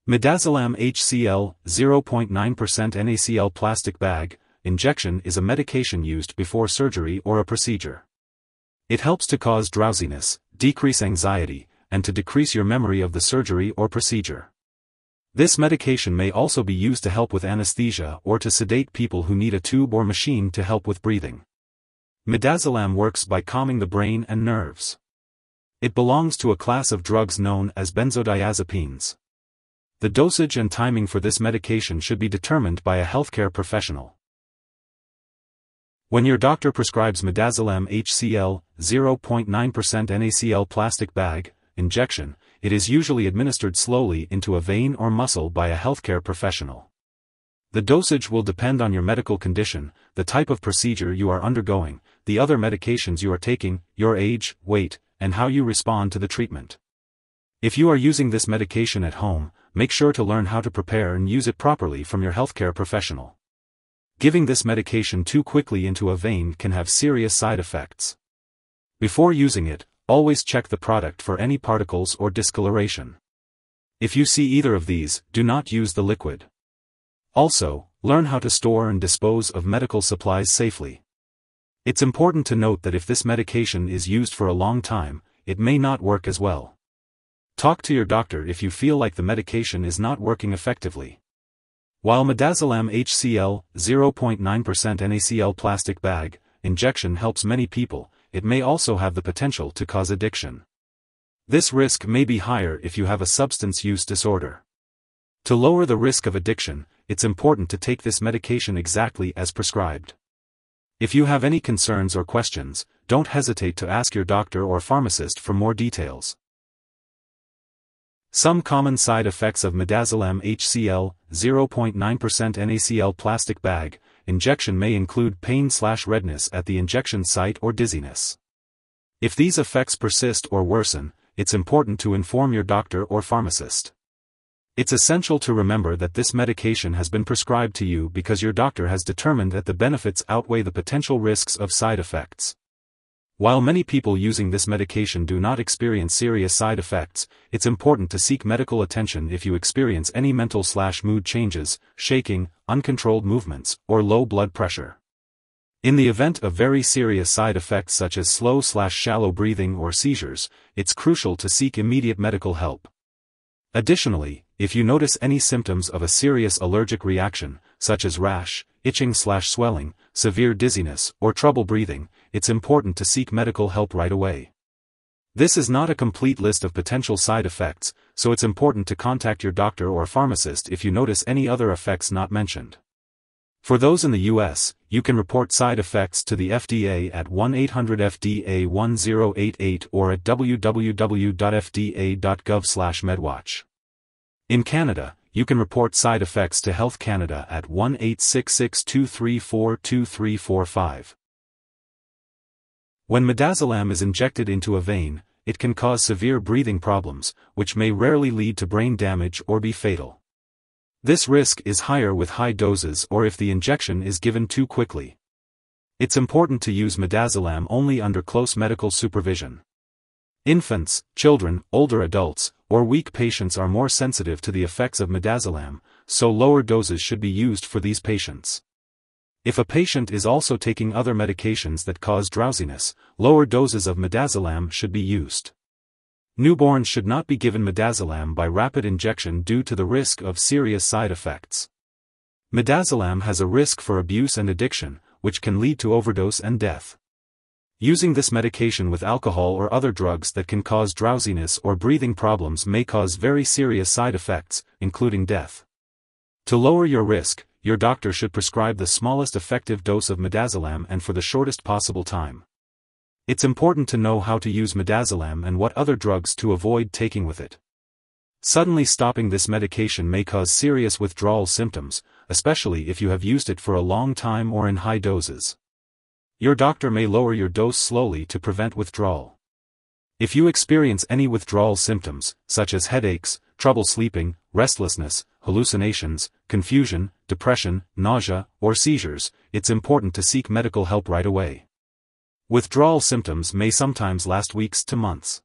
Midazolam Hcl-0.9 Nacl plastic bag injection is a medication used before surgery or a procedure. It helps to cause drowsiness, decrease anxiety, and to decrease your memory of the surgery or procedure. This medication may also be used to help with anesthesia or to sedate people who need a tube or machine to help with breathing. Midazolam works by calming the brain and nerves. It belongs to a class of drugs known as benzodiazepines. The dosage and timing for this medication should be determined by a healthcare professional. When your doctor prescribes Midazolam Hcl-0.9 Nacl plastic bag injection, it is usually administered slowly into a vein or muscle by a healthcare professional. The dosage will depend on your medical condition, the type of procedure you are undergoing, the other medications you are taking, your age, weight, and how you respond to the treatment. If you are using this medication at home, make sure to learn how to prepare and use it properly from your healthcare professional. Giving this medication too quickly into a vein can have serious side effects. Before using it, always check the product for any particles or discoloration. If you see either of these, do not use the liquid. Also, learn how to store and dispose of medical supplies safely. It's important to note that if this medication is used for a long time, it may not work as well. Talk to your doctor if you feel like the medication is not working effectively. While Midazolam Hcl-0.9 Nacl plastic bag injection helps many people, it may also have the potential to cause addiction. This risk may be higher if you have a substance use disorder. To lower the risk of addiction, it's important to take this medication exactly as prescribed. If you have any concerns or questions, don't hesitate to ask your doctor or pharmacist for more details. Some common side effects of Midazolam Hcl-0.9 Nacl plastic bag injection may include pain/redness at the injection site or dizziness. If these effects persist or worsen, it's important to inform your doctor or pharmacist. It's essential to remember that this medication has been prescribed to you because your doctor has determined that the benefits outweigh the potential risks of side effects. While many people using this medication do not experience serious side effects, it's important to seek medical attention if you experience any mental/mood changes, shaking, uncontrolled movements, or low blood pressure. In the event of very serious side effects such as slow/shallow breathing or seizures, it's crucial to seek immediate medical help. Additionally, if you notice any symptoms of a serious allergic reaction, such as rash, itching/swelling, severe dizziness, or trouble breathing, it's important to seek medical help right away. This is not a complete list of potential side effects, so it's important to contact your doctor or pharmacist if you notice any other effects not mentioned. For those in the US, you can report side effects to the FDA at 1-800-FDA-1088 or at www.fda.gov/medwatch. In Canada, you can report side effects to Health Canada at 1-866-234-2345. When midazolam is injected into a vein, it can cause severe breathing problems, which may rarely lead to brain damage or be fatal. This risk is higher with high doses or if the injection is given too quickly. It's important to use midazolam only under close medical supervision. Infants, children, older adults, or weak patients are more sensitive to the effects of midazolam, so lower doses should be used for these patients. If a patient is also taking other medications that cause drowsiness, lower doses of midazolam should be used. Newborns should not be given midazolam by rapid injection due to the risk of serious side effects. Midazolam has a risk for abuse and addiction, which can lead to overdose and death. Using this medication with alcohol or other drugs that can cause drowsiness or breathing problems may cause very serious side effects, including death. To lower your risk, your doctor should prescribe the smallest effective dose of midazolam and for the shortest possible time. It's important to know how to use midazolam and what other drugs to avoid taking with it. Suddenly stopping this medication may cause serious withdrawal symptoms, especially if you have used it for a long time or in high doses. Your doctor may lower your dose slowly to prevent withdrawal. If you experience any withdrawal symptoms, such as headaches, trouble sleeping, restlessness, hallucinations, confusion, depression, nausea, or seizures, it's important to seek medical help right away. Withdrawal symptoms may sometimes last weeks to months.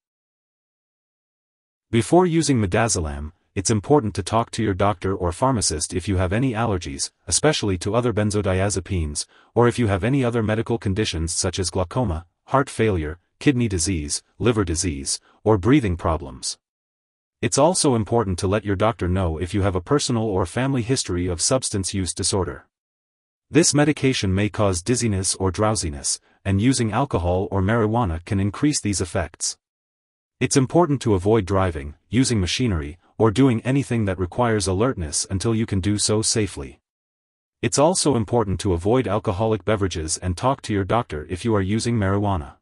Before using midazolam, it's important to talk to your doctor or pharmacist if you have any allergies, especially to other benzodiazepines, or if you have any other medical conditions such as glaucoma, heart failure, kidney disease, liver disease, or breathing problems. It's also important to let your doctor know if you have a personal or family history of substance use disorder. This medication may cause dizziness or drowsiness, and using alcohol or marijuana can increase these effects. It's important to avoid driving, using machinery, or doing anything that requires alertness until you can do so safely. It's also important to avoid alcoholic beverages and talk to your doctor if you are using marijuana.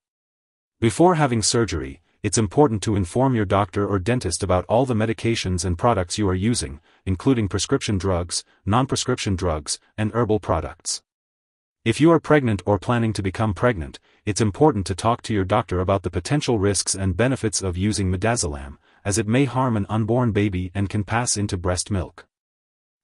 Before having surgery, it's important to inform your doctor or dentist about all the medications and products you are using, including prescription drugs, non-prescription drugs, and herbal products. If you are pregnant or planning to become pregnant, it's important to talk to your doctor about the potential risks and benefits of using midazolam, as it may harm an unborn baby and can pass into breast milk.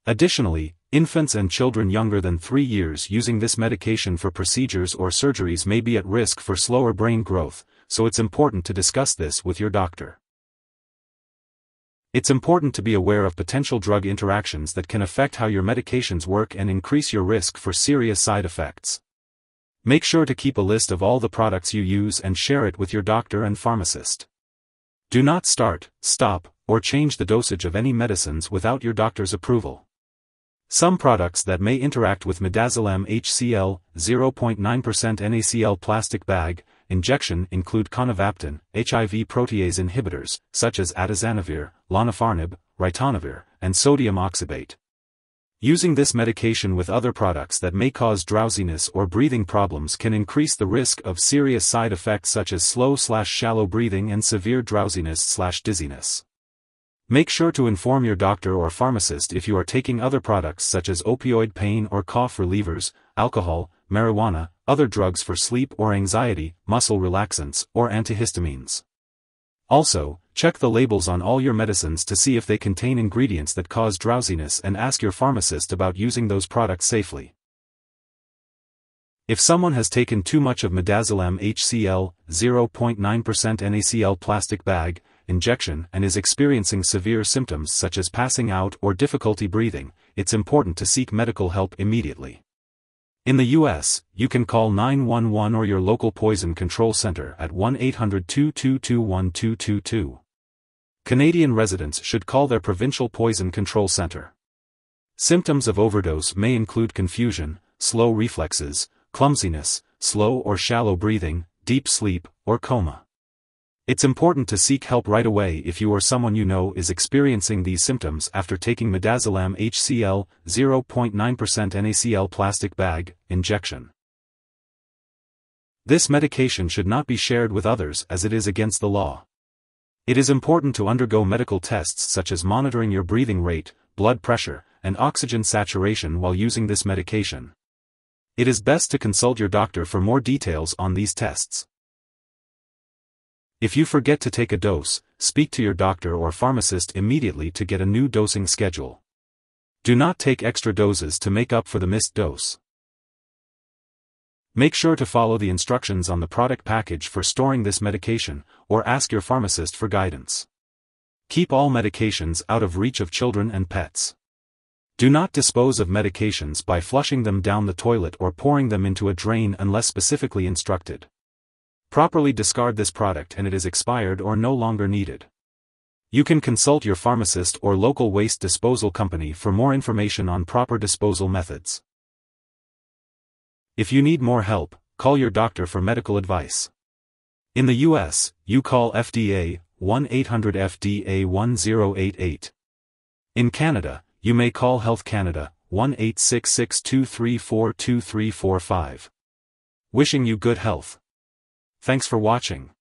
Additionally, infants and children younger than 3 years using this medication for procedures or surgeries may be at risk for slower brain growth, so it's important to discuss this with your doctor. It's important to be aware of potential drug interactions that can affect how your medications work and increase your risk for serious side effects. Make sure to keep a list of all the products you use and share it with your doctor and pharmacist. Do not start, stop, or change the dosage of any medicines without your doctor's approval. Some products that may interact with Midazolam Hcl-0.9 Nacl plastic bag injection include conivaptan, HIV protease inhibitors, such as atazanavir, lonafarnib, ritonavir, and sodium oxybate. Using this medication with other products that may cause drowsiness or breathing problems can increase the risk of serious side effects such as slow/shallow breathing and severe drowsiness/dizziness. Make sure to inform your doctor or pharmacist if you are taking other products such as opioid pain or cough relievers, alcohol, marijuana, other drugs for sleep or anxiety, muscle relaxants, or antihistamines. Also, check the labels on all your medicines to see if they contain ingredients that cause drowsiness and ask your pharmacist about using those products safely. If someone has taken too much of Midazolam Hcl-0.9 Nacl plastic bag injection and is experiencing severe symptoms such as passing out or difficulty breathing, it's important to seek medical help immediately. In the U.S., you can call 911 or your local poison control center at 1-800-222-1222. Canadian residents should call their provincial poison control center. Symptoms of overdose may include confusion, slow reflexes, clumsiness, slow or shallow breathing, deep sleep, or coma. It's important to seek help right away if you or someone you know is experiencing these symptoms after taking Midazolam Hcl-0.9 Nacl plastic bag injection. This medication should not be shared with others as it is against the law. It is important to undergo medical tests such as monitoring your breathing rate, blood pressure, and oxygen saturation while using this medication. It is best to consult your doctor for more details on these tests. If you forget to take a dose, speak to your doctor or pharmacist immediately to get a new dosing schedule. Do not take extra doses to make up for the missed dose. Make sure to follow the instructions on the product package for storing this medication, or ask your pharmacist for guidance. Keep all medications out of reach of children and pets. Do not dispose of medications by flushing them down the toilet or pouring them into a drain unless specifically instructed. Properly discard this product and it is expired or no longer needed. You can consult your pharmacist or local waste disposal company for more information on proper disposal methods. If you need more help, call your doctor for medical advice. In the U.S., you call FDA, 1-800-FDA-1088. In Canada, you may call Health Canada, 1-866-234-2345. Wishing you good health. Thanks for watching.